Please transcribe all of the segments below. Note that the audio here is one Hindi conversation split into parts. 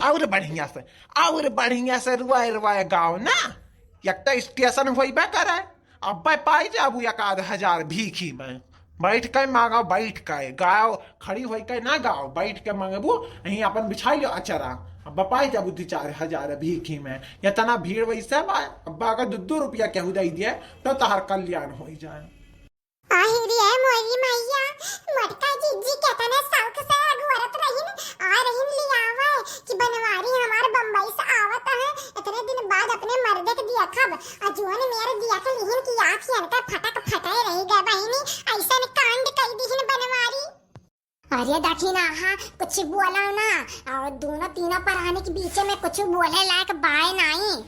और बढ़िया से रुआए रुआए गाँव ना एक स्टेशन होइबे करे। अब पाई जाबू 1,000 भीखी में बैठ के मांगो, बैठ के गाओ खड़ी हो के ना गाओ, बैठ के मांगबू यहीं अपन बिछाई लो अचरा। अब पाई जाबू 4,000 भीखी में। इतना भीड़ वैसे बा, अब्बा का 2 रुपया केहू दे दिए तो तहार कल्याण हो जाए। मोरी मैया मटका जीजी केतना शौक से अगवरत रहिन आ रहिन लियावे कि बनवारी हमार बम्बई से आवत है इतने दिन बाद अपने मर्दे के दिया खब अजुन मेरे दिया के लिहिन कि आंख इनका फटक फटाए रही गए बहिनी ऐसा ने कांड कई दिहिन बनवारी। अरे देखी ना हाँ कुछ बोला ना और दोनों तीनों पराने के बीच में कुछ बोले लायक बाय नहीं।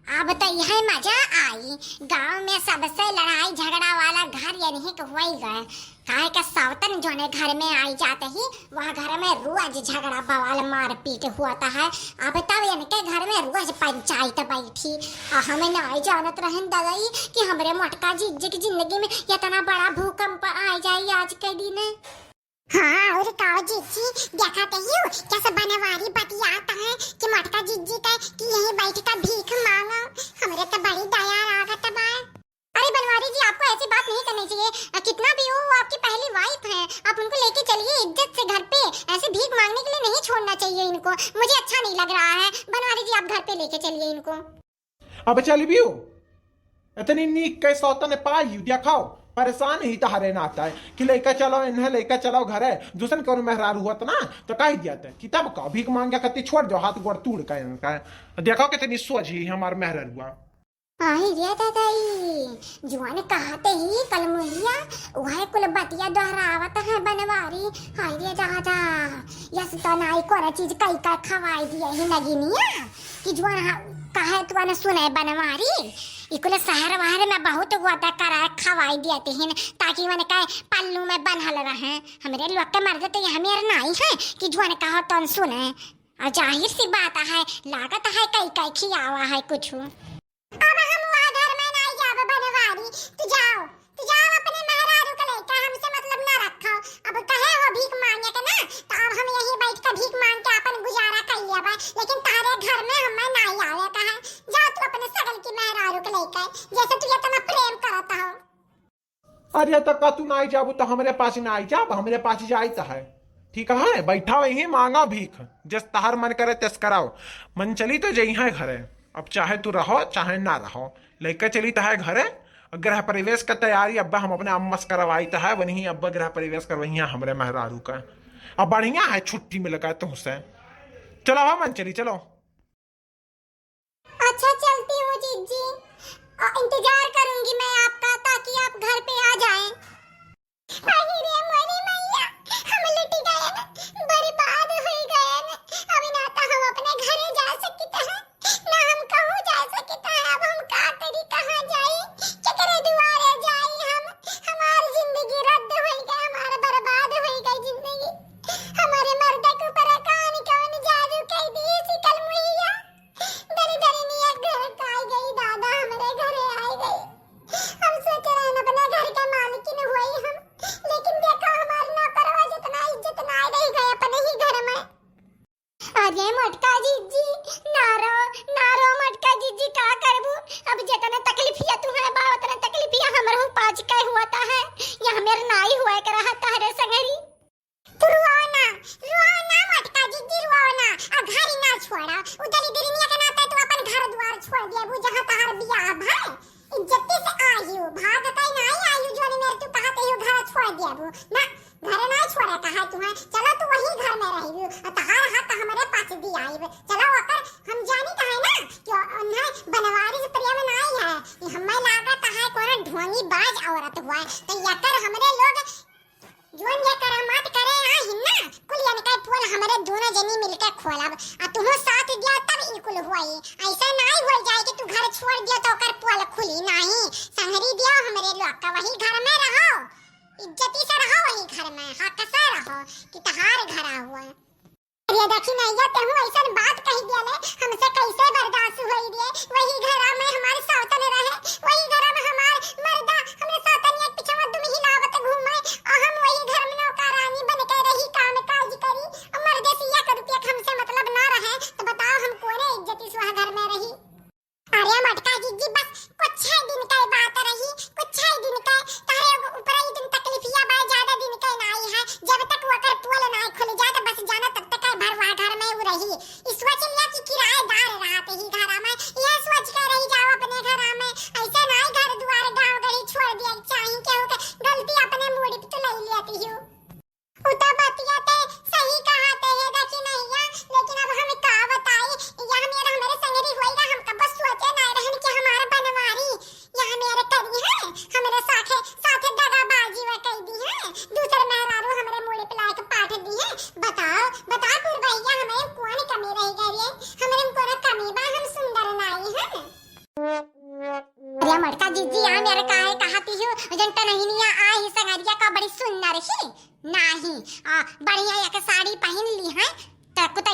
अब तो यह मजा आई गांव में सबसे लड़ाई झगड़ा वाला घर यही के हो ही गए। काहे का सावतन जो ने घर में आई जाते ही वह घर में रोज झगड़ा बवाल मार पीट हुआ है। अब तब इनके घर में रोज पंचायत बैठी और हमें नहीं जानत रहन दवाई कि हमारे मोटका जीजी की जिंदगी में इतना बड़ा भूकंप आ जाए आज के दिन। हाँ और काओ जीजी देखते ही कैसे बनवारी बतियाता है कि मटका जीजी का कि यही बैठ कर भीख मांगो। हमरे तो बड़ी दया लागत बा। अरे बनवारी जी आपको ऐसी बात नहीं करनी चाहिए। कितना भी हो वो आपकी पहली वाइफ है, आप उनको लेके चलिए इज्जत से घर पे। ऐसे भीख मांगने के लिए नहीं छोड़ना चाहिए इनको, मुझे अच्छा नहीं लग रहा है। बनवारी जी आप घर पे लेके चलिए इनको। अब चल भी इतनी नीक के सौतन पाई देखाओ परेशान ही तहारे नाता है कि लेकर चलो इन्हें लेकर चलो घर है दूसरे को मेहरार हुआ तो ना तो कह दिया था कि तब का भीख मांग कति छोड़ दो हाथ गोड़ तोड़ का इनका देखो कितनी सोझी हमार मेहरार हुआ। आई रे दादाई जुआन कहते ही कल मुहिया वह कुल बतिया दोहरावत है बनवारी। हाय रे दादा यस तो नाई कोरा चीज कई का खवाई दिया ही नगिनिया कि जुआन कहे तो न सुने बनवारी इकुले शहर वहर में बहुत वादा करा खवाई दिए हैं ताकि मैंने कहे पल्लू में बंधल रहे। हमारे लोग के मर्द तो यह मेरे नाई है कि जुआन कहो तो सुने और जाहिर सी बात है लागत है कई कई खियावा है कुछ। अब हम वहाँ घर में नहीं जावे बनवारी, तू जाओ अपने मेहरारू को लेकर हमसे मतलब ना रखो। अब कहे हो भीख मांगे के ना तो अब हम यहीं बैठ कर भीख मांग के अपन गुजारा कर लेबे, लेकिन तारे घर में हम नहीं आवे कहे। जा तू अपने सगल की मेहरारू को लेकर जैसे तू इतना प्रेम करता हो। अरे तक तू ना जाबू तो हमारे पास ना आई जाब, हमारे पास जाई तो है ठीक है। बैठा वही मांगा भीख जिस तहार मन करे तिस कराओ। मन चली तो जई है घरे, अब चाहे तू रहो चाहे ना रहो लेकर चली तो है घरे। गृह प्रवेश का तैयारी अब्बा हम अपने अम्मस करवाई तो है वही अब्बा गृह प्रवेश करवही हमारे मेहरारू का। अब बढ़िया है छुट्टी मिल गए तुमसे। चलो हो मन चली चलो। अच्छा चलती हूँ जीजी, इंतजार करूंगी मैं आपका ताकि आप घर पे आ जाएं। अरे रे मोरी मैया हम लुट गए ना, बर्बाद हो गए ना। अभी ना तो हम अपने घरे जा सकते हैं ना हम कहूँ जा सकते हैं। अब हम का करी कहाँ जाई चकरे दुआरे जाई हम। हमारी जिंदगी रद्द हो गई, हमारा बर्बाद हो गई जिंदगी। हमारे मर्द के ऊपर कहानी कौन जादू कर दी सी कल मुहिया। दरी दरी निया घर का आई गई दादा हमारे घरे आई गई। हम सोच रहे हैं अपने घर के मालिकिन हुई हम, लेकिन देखो हमारे नौकरवा जितना इज्जत ना रह गए अपने ही घर में। अरे मटका जीजी नारो मटका जीजी का करबू। अब जितना तकलीफ है तुम्हें बा उतना तकलीफ है हमर पाज के हुआता है या हमेर नाई हुआ कर रहा तारे संगरी। तू रुआओ ना मटका जीजी रुआओ ना और घर ही ना छोड़ा। उधर इधर नहीं के नाते तू अपन घर द्वार छोड़ दिया वो जहां तहार बियाह भाई इज्जत से आयु भाग कई नहीं आयु जो ने मेरे तू कहते हो घर छोड़ दिया वो ना घर नहीं छोड़ा कहा तू है। चलो तू वही घर में रही और तहार हाथ हमारे पास दी आई। चलो अकर हम जानी कहे ना कि उन्हें बनवारी से प्रेम नहीं है हमें लागत है कोई ढोंगी बाज औरत हुआ तो यकर हमरे लोग जोन ये करामात करे आ हिन्ना कुल यानी का पोल हमारे दोनों जनी मिलकर खोलब आ तुम साथ दिया तब इकुल हुई। ऐसा नहीं हो जाए कि तू घर छोड़ दिया तो कर पोल खुली नहीं। संगरी दिया हमरे लोग का वही घर में रहो, इज्जती से रहो वही घर में, हक से रहो कि तहार घर हुआ। अरे देखी नहीं जाते हूँ ऐसा बात कह दिया ले हमसे कैसे बर्दाश्त हुई दिए। वही घर में हमारे सौतन रहे, वही घर में हमारे मर्दा हमने सौतन एक पिछवा दुम हिलावत घूमे और हम वही घर में नौकरानी बन के रही काम काज करी और मर्दे से 1 रुपया हमसे मतलब ना रहे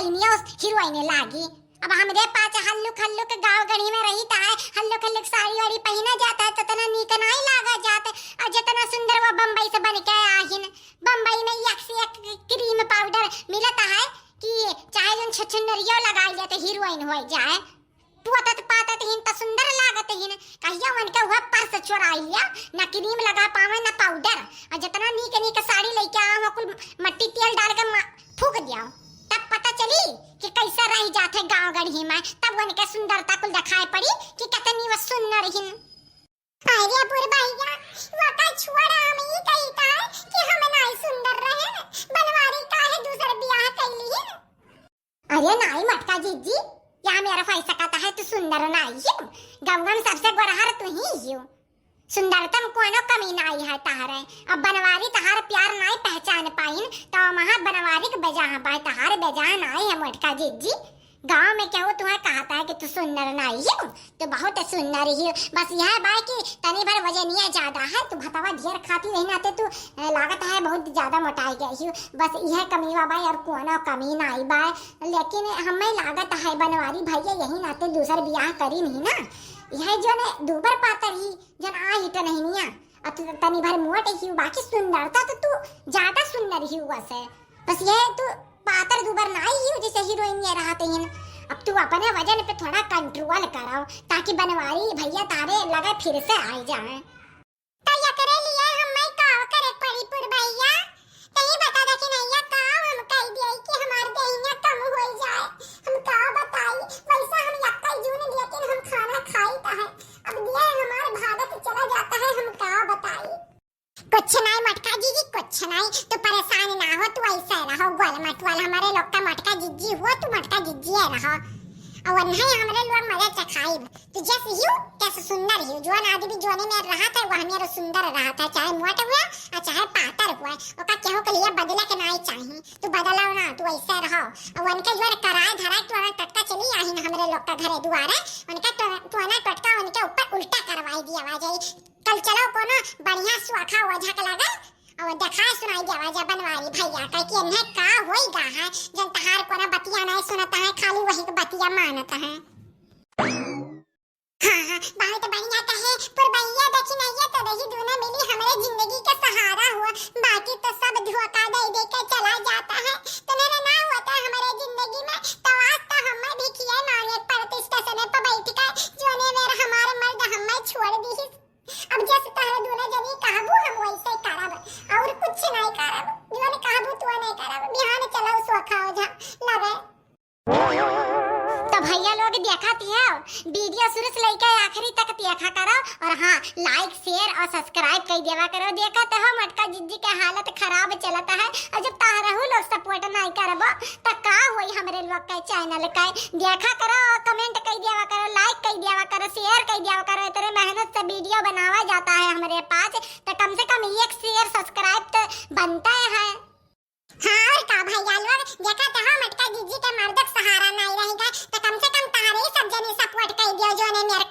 हीरोइनिया हीरोइने लागी। अब हमरे पास हल्लुक हल्लुक गाँव गढ़ी में रही ता है, हल्लुक हल्लुक साड़ी वाड़ी पहना जाता है, तना नीक नहीं लागा जाता। और जितना सुंदर वो बम्बई से बन के आहिन, बम्बई में एक से एक क्रीम पाउडर मिलता है कि चाहे जो छछनरियो लगाई जाते हीरोइन हो जाए, पुआतत पातत हिन त सुंदर लागत हिन। कहिया उनका हुआ पर्स चुराइया, ना क्रीम लगा पावे ना पाउडर, और जितना नीक नीक साड़ी लेके आओ कुल मट्टी तेल डाल के फूक दिया, तब पता चली कि कैसा रह जाते गाँव गढ़ी में। तब उनके सुंदरता कुल दिखाई पड़ी कि कितनी वो सुंदर हिन। अरे बुर भैया वो का छोड़ा हम ही कही था कि हम नहीं सुंदर रहे, बनवारी का है दूसरा ब्याह कैली है। अरे नहीं मटका जीजी, यहाँ मेरा पैसा कहता है तू सुंदर नहीं हो, गाँव में सबसे गोरहर तू ही हो, सुंदरतम कोनो कमी नहीं है तहारे। अब बनवारी तहार प्यार नहीं पहचान पाइन तो वहाँ बनवारी के बजाह पाए तहार बजाह नहीं है मटका जीजी। गाँव में क्या हो तुम्हें कहता है कि तू सुंदर नहीं हो, तो बहुत सुंदर ही हो, बस यह बात कि तनी भर वजनिया ज्यादा है, तू भतवा ढेर खाती नहीं नाते तू लागत है बहुत ज्यादा मोटाई गई हो, बस यह कमी बा भाई और कोनो कमी नहीं बा। लेकिन हमें लागत है बनवारी भैया यही नाते दूसर ब्याह करी नहीं ना, यह जो ने दूबर पातर ही जन आ ही तो नहीं निया, अब तू तनी भर मोट ही बाकी सुंदरता तो तू ज्यादा सुंदर ही हुआ से, बस यह तू पातर दूबर नहीं ही जैसे हीरोइन ये रहते हैं। अब तू अपने वजन पे थोड़ा कंट्रोल कराओ ताकि बनवारी भैया तारे लगे फिर से आ जाए। तो ये करे लिए हम मैं का करे पड़ी पुर भैया, कहीं बता दे कि नहीं या का हम कह दिए कि हमार देहिया कम हो जाए, हम का बताई वैसा हम यक्का जून लेकिन हम खाना खाई ता है, अब दिया हमार भागत चला जाता है, हम का बताई। कुछ नहीं मटका जीजी कुछ नहीं, तो परेशान ना हो, तू ऐसे रहो गोल मटवाल, हमारे लोग का मटका जीजी हुआ, तू मटका जीजी है रहो, और नहीं हमारे लोग मजा चखाई, तो जैसे यू कैसे सुंदर ही जो आदमी जोने में रहा था वह मेरा सुंदर रहा था, चाहे मोटा हुआ और चाहे पातर हुआ, ओका केहू के लिए बदला के नहीं चाहिए, तू बदलाओ ना, तू ऐसे रहो। और उनके जो कराए धराए तो ना टटका चली आई ना हमारे लोग का घरे दुआरे, उनका तो ना टटका उनके ऊपर उल्टा करवाई दिया आवाज, कल चलो कोनो बढ़िया सुखा वजह के लगा और दिखाए सुनाई दिया आवाज बनवारी भैया कह कि इन्हें का होइगा है जन तहार कोनो बतिया नहीं सुनता है, खाली वही के बतिया मानता है। हाँ बहुत बढ़िया कहे पर भैया देखी नहीं है तो रही दोनों मिली हमारे जिंदगी का सहारा हुआ, बाकी तो सब धोखा दे दे के चला जाता है, तो मेरा ना होता है हमारे जिंदगी में तो आज तो हमें भी किया मांगे पड़ते स्टेशन पर बैठ कर जोने मेरा हमारे मर्द हमें छोड़ दी, अब जैसे तारे दोनों जनी कहबू हम वैसे करब और कुछ नहीं करब, जो ने कहबू तो नहीं करब, बिहान चलो सोखा हो जा लगे। तो भैया लोग देखती है वीडियो शुरू से लेकर आखिरी तक देखा करो, और हाँ लाइक शेयर और सब्सक्राइब कर देवा करो, देखते हो मटका जिज्जी का हालत खराब चलता है, और जब तारहू लोग सपोर्ट नहीं करबो तो का होई हमरे लोग के चैनल का, देखा करो कमेंट कर देवा करो, लाइक कर देवा करो, शेयर कर देवा करो, इतने मेहनत से वीडियो बनावा जाता है हमारे पास, तो कम से कम एक शेयर सब्सक्राइब तो बनता है। हाँ और का भैया लोग देखते हो मटका जिज्जी के मर्द सहारा नहीं रहेगा, तो कम से कम तारे सब जने सपोर्ट कर दियो जो ने मेरे